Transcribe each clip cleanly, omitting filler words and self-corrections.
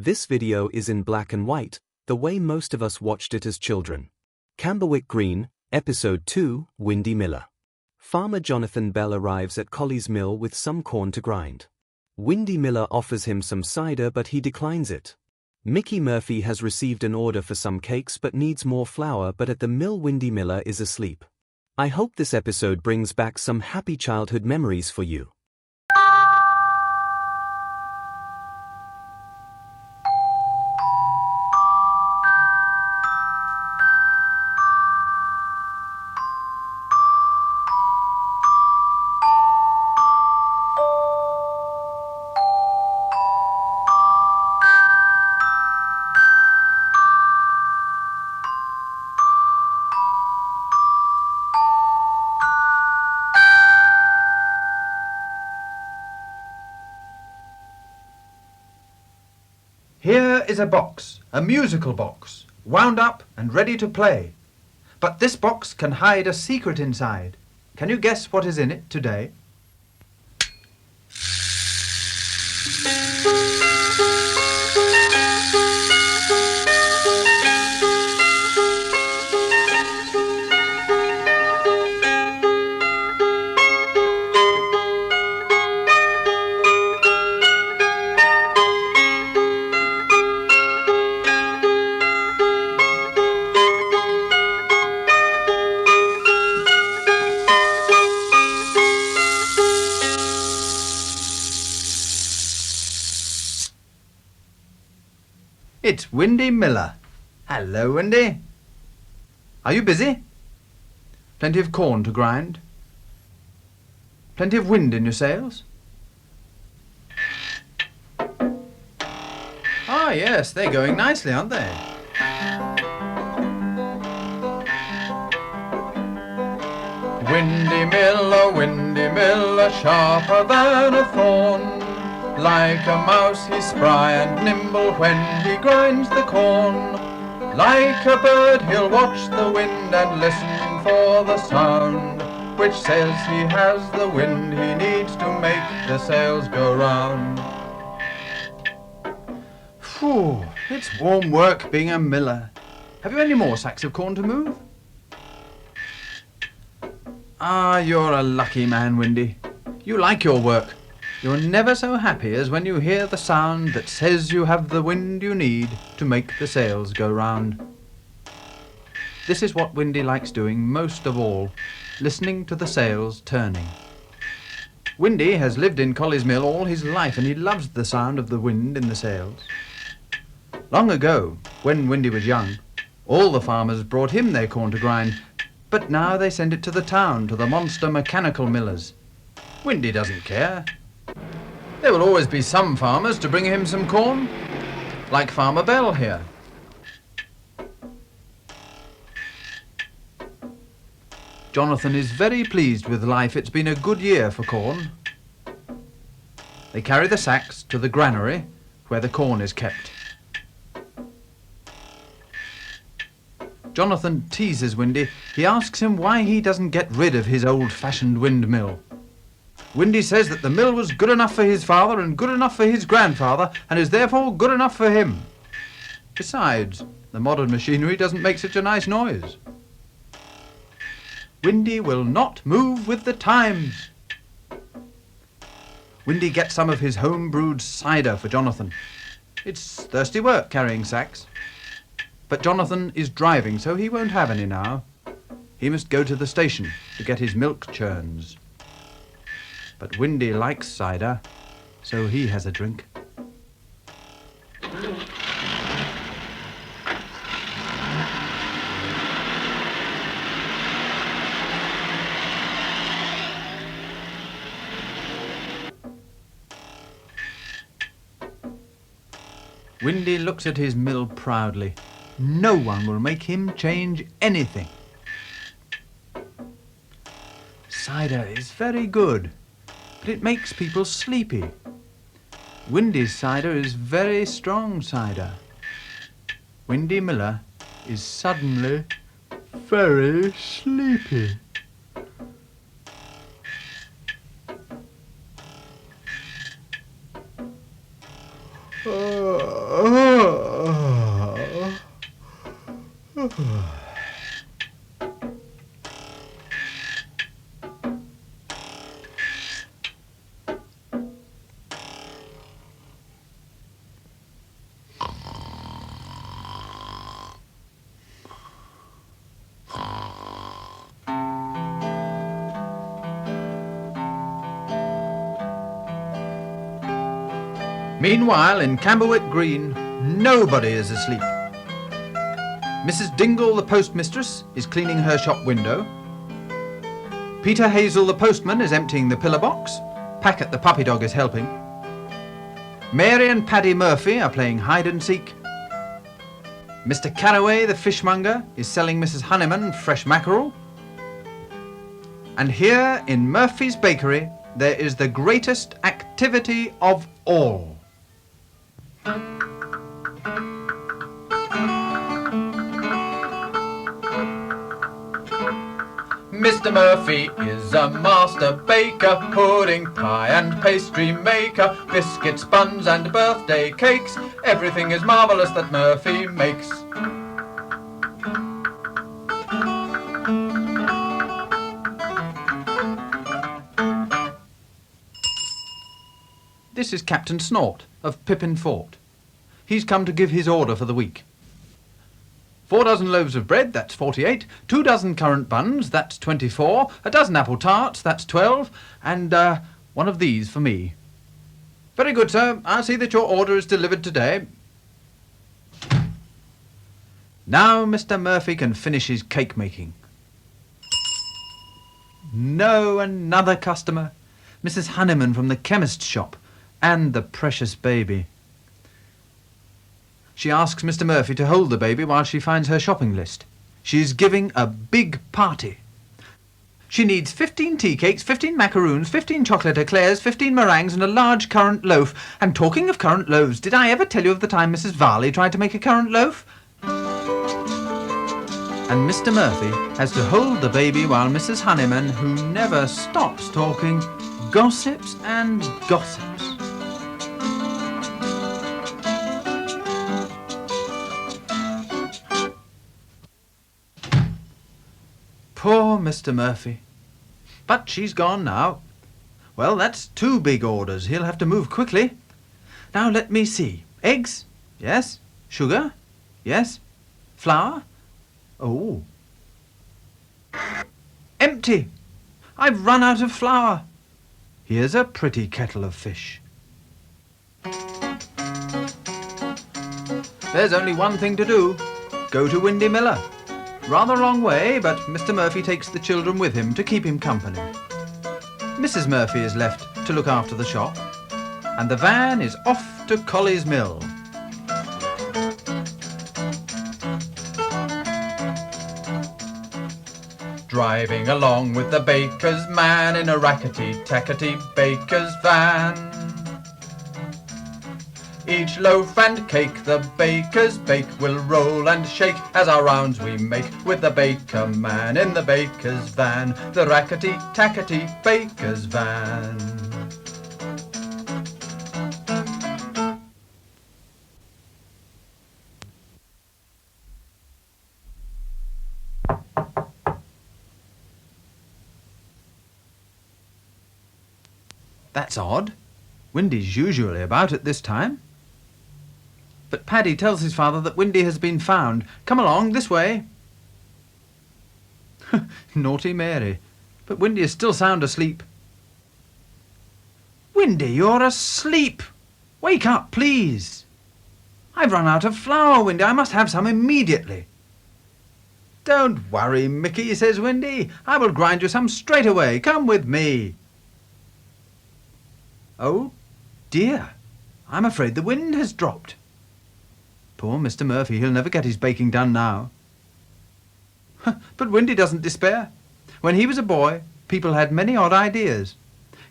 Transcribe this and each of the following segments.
This video is in black and white, the way most of us watched it as children. Camberwick Green, Episode 2, Windy Miller. Farmer Jonathan Bell arrives at Collie's mill with some corn to grind. Windy Miller offers him some cider but he declines it. Mickey Murphy has received an order for some cakes but needs more flour, but at the mill Windy Miller is asleep. I hope this episode brings back some happy childhood memories for you. Here is a box, a musical box, wound up and ready to play. But this box can hide a secret inside. Can you guess what is in it today? It's Windy Miller. Hello, Windy. Are you busy? Plenty of corn to grind? Plenty of wind in your sails? Ah, yes, they're going nicely, aren't they? Windy Miller, sharper than a thorn. Like a mouse he's spry and nimble when he grinds the corn. Like a bird he'll watch the wind and listen for the sound, which says he has the wind he needs to make the sails go round. Phew, it's warm work being a miller. Have you any more sacks of corn to move? Ah, you're a lucky man, Windy. You like your work. You're never so happy as when you hear the sound that says you have the wind you need to make the sails go round. This is what Windy likes doing most of all, listening to the sails turning. Windy has lived in Collie's mill all his life and he loves the sound of the wind in the sails. Long ago, when Windy was young, all the farmers brought him their corn to grind, but now they send it to the town, to the monster mechanical millers. Windy doesn't care. There will always be some farmers to bring him some corn, like Farmer Bell here. Jonathan is very pleased with life. It's been a good year for corn. They carry the sacks to the granary where the corn is kept. Jonathan teases Windy. He asks him why he doesn't get rid of his old-fashioned windmill. Windy says that the mill was good enough for his father and good enough for his grandfather and is therefore good enough for him. Besides, the modern machinery doesn't make such a nice noise. Windy will not move with the times. Windy gets some of his home-brewed cider for Jonathan. It's thirsty work carrying sacks. But Jonathan is driving, so he won't have any now. He must go to the station to get his milk churns. But Windy likes cider, so he has a drink. Windy looks at his mill proudly. No one will make him change anything. Cider is very good, but it makes people sleepy. Windy's cider is very strong cider. Windy Miller is suddenly very sleepy. Meanwhile, in Camberwick Green, nobody is asleep. Mrs. Dingle, the postmistress, is cleaning her shop window. Peter Hazel, the postman, is emptying the pillar box. Packet, the puppy dog, is helping. Mary and Paddy Murphy are playing hide and seek. Mr. Carraway, the fishmonger, is selling Mrs. Honeyman fresh mackerel. And here in Murphy's bakery, there is the greatest activity of all. Mr. Murphy is a master baker, pudding, pie and pastry maker, biscuits, buns and birthday cakes. Everything is marvellous that Murphy makes. This is Captain Snort of Pippin Fort. He's come to give his order for the week. 4 dozen loaves of bread, that's 48, 2 dozen currant buns, that's 24, a dozen apple tarts, that's 12, and one of these for me. Very good, sir. I'll see that your order is delivered today. Now Mr. Murphy can finish his cake making. No, another customer. Mrs. Honeyman from the chemist's shop, and the precious baby. She asks Mr. Murphy to hold the baby while she finds her shopping list. She is giving a big party. She needs 15 tea cakes, 15 macaroons, 15 chocolate eclairs, 15 meringues and a large currant loaf. And talking of currant loaves, did I ever tell you of the time Mrs. Varley tried to make a currant loaf? And Mr. Murphy has to hold the baby while Mrs. Honeyman, who never stops talking, gossips and gossips. Poor Mr. Murphy. But she's gone now. Well, that's 2 big orders. He'll have to move quickly. Now let me see. Eggs? Yes. Sugar? Yes. Flour? Oh. Empty. I've run out of flour. Here's a pretty kettle of fish. There's only one thing to do. Go to Windy Miller. Rather a long way, but Mr. Murphy takes the children with him to keep him company. Mrs. Murphy is left to look after the shop, and the van is off to Colley's Mill. Driving along with the baker's man in a rackety-tackety baker's van. Each loaf and cake the bakers bake will roll and shake as our rounds we make with the baker man in the baker's van, the rackety-tackety baker's van. That's odd. Windy's usually about at this time. But Paddy tells his father that Windy has been found. Come along, this way. Naughty Mary. But Windy is still sound asleep. Windy, you're asleep. Wake up, please. I've run out of flour, Windy. I must have some immediately. Don't worry, Mickey, says Windy. I will grind you some straight away. Come with me. Oh, dear. I'm afraid the wind has dropped. Poor Mr. Murphy, he'll never get his baking done now. But Windy doesn't despair. When he was a boy, people had many odd ideas.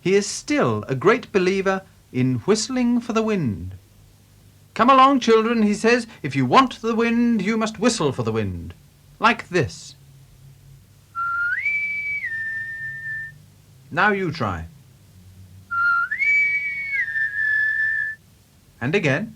He is still a great believer in whistling for the wind. Come along, children, he says. If you want the wind, you must whistle for the wind. Like this. Now you try. And again.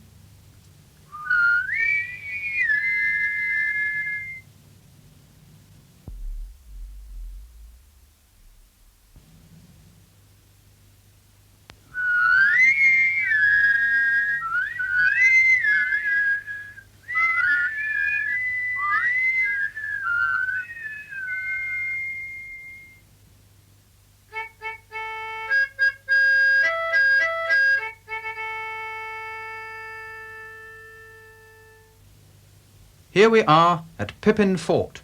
Here we are at Pippin Fort,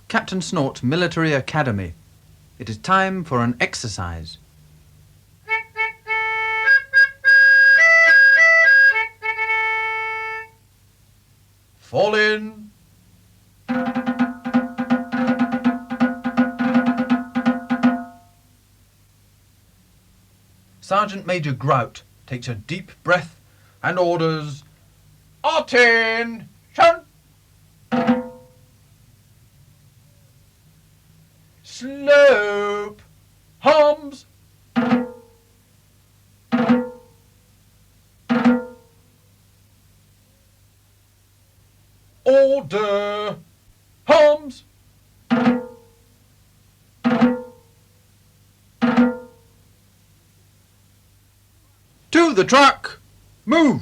Captain Snort's military academy. It is time for an exercise. Fall in. Sergeant Major Grout takes a deep breath and orders, "Attention! Slope! Arms! Order! Arms! To the truck! Move!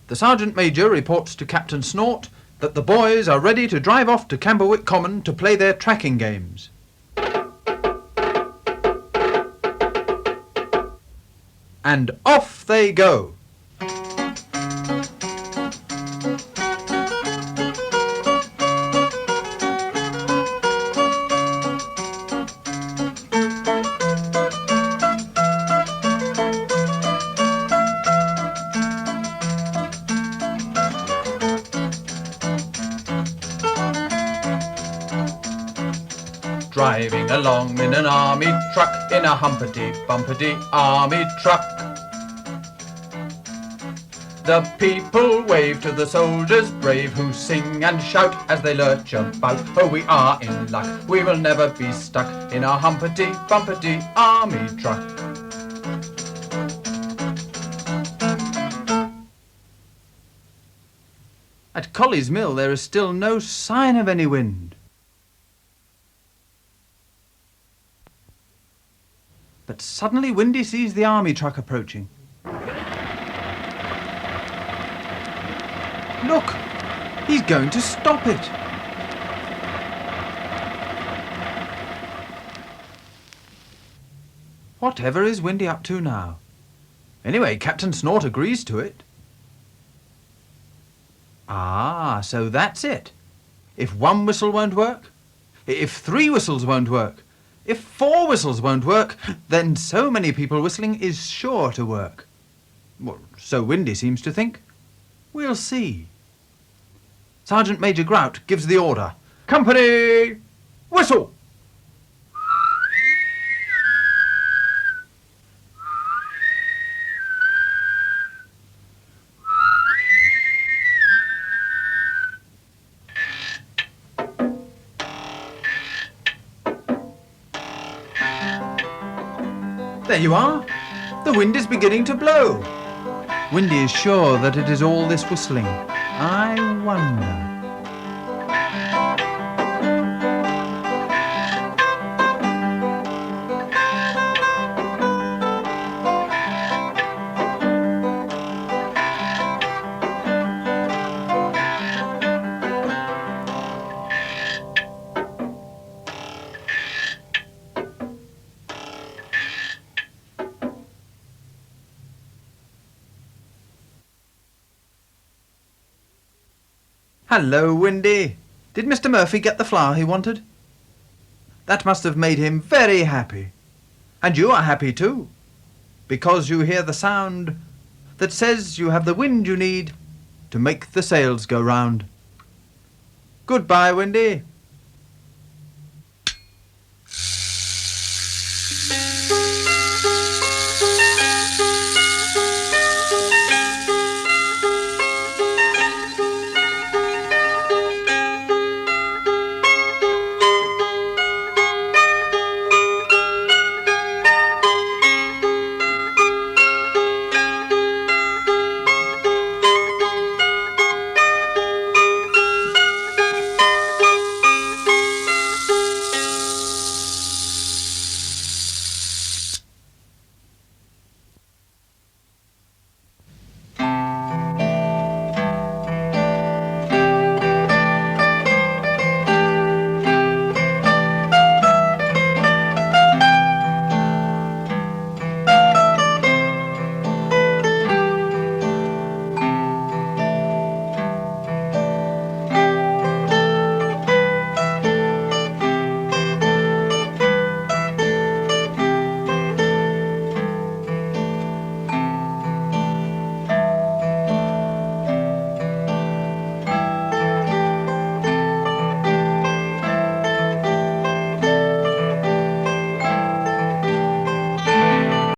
The Sergeant Major reports to Captain Snort that the boys are ready to drive off to Camberwick Common to play their tracking games. And off they go. Driving along in an army truck, in a humpity-bumpity army truck. The people wave to the soldiers brave who sing and shout as they lurch about. Oh, we are in luck, we will never be stuck in a humpity-bumpity army truck. At Colley's Mill there is still no sign of any wind. But suddenly Windy sees the army truck approaching. Look! He's going to stop it! Whatever is Windy up to now? Anyway, Captain Snort agrees to it. Ah, so that's it. If one whistle won't work, if 3 whistles won't work, if 4 whistles won't work, then so many people whistling is sure to work. Well, so Windy seems to think. We'll see. Sergeant Major Grout gives the order. Company! Whistle! There you are. The wind is beginning to blow. Windy is sure that it is all this whistling. I wonder. Hello, Windy. Did Mr. Murphy get the flour he wanted? That must have made him very happy. And you are happy too, because you hear the sound that says you have the wind you need to make the sails go round. Goodbye, Windy.